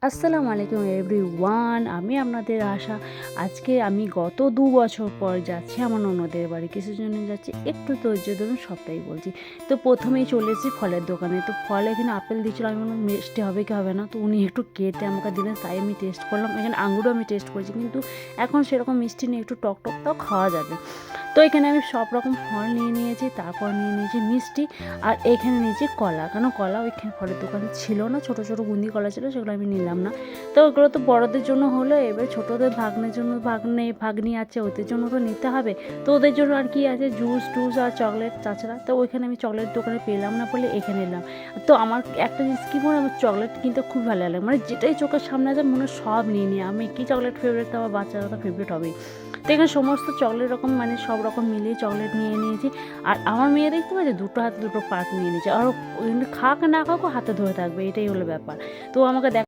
আসসালামু আলাইকুম এভরিওয়ান, আমি আপনাদের আশা। আজকে আমি গত 2 বছর পর যাচ্ছি আমার ননদের বাড়ি। কিসের জন্য যাচ্ছি একটু ধৈর্য ধরুন, সবটাই বলছি। তো প্রথমেই চলে এসেছি ফলের দোকানে। তো ফল এখানে আপেল দিয়েছিল, আমি বললাম মিষ্টি হবে কি হবে না, তো উনি একটু কেটে আমাকে দিলেন, তাই আমি টেস্ট করলাম। এখানে আঙুরও আমি টেস্ট করেছি, কিন্তু এখন সেরকম মিষ্টি নেই, একটু টক টক, তাও খাওয়া যাবে। তো এখানে আমি সব রকম ফল নিয়ে নিয়েছি, তারপর নিয়ে নিয়েছি মিষ্টি, আর এখানে নিয়েছি কলা। কেন কলা ওইখানে ফলের দোকানে ছিল না, ছোটো ছোটো বুন্দি কলা ছিল, সেগুলো আমি নিলাম না। তো ওগুলো তো বড়দের জন্য হলো, এবার ছোটোদের ভাগ্নের জন্য, ভাগ্নি আছে, ওদের জন্য তো নিতে হবে। তো ওদের জন্য আর কি আছে, জুস টুস আর চকলেট, তাছাড়া তো ওইখানে আমি চকলেট দোকানে পেলাম না বলে এখানে এলাম। তো আমার একটা জিনিস কী মনে হয়, আমার চকলেট কিনতে খুব ভালো লাগে, মানে যেটাই চোখের সামনে আছে মনে হয় সব নিয়ে নিই আমি। কী চকলেট ফেভারিট, তো আমার বাচ্চারা তো ফেভারিট হবেই। তো এখানে সমস্ত চকলেট রকম, মানে সব রকম মিলিয়ে চকলেট নিয়ে নিয়েছি। আর আমার মেয়ে দেখতে পাচ্ছে দুটো হাতে দুটো পার্ট নিয়ে নিয়েছে, আর খাক না খাক হাতে ধরে থাকবে, এটাই হলো ব্যাপার। তো আমাকে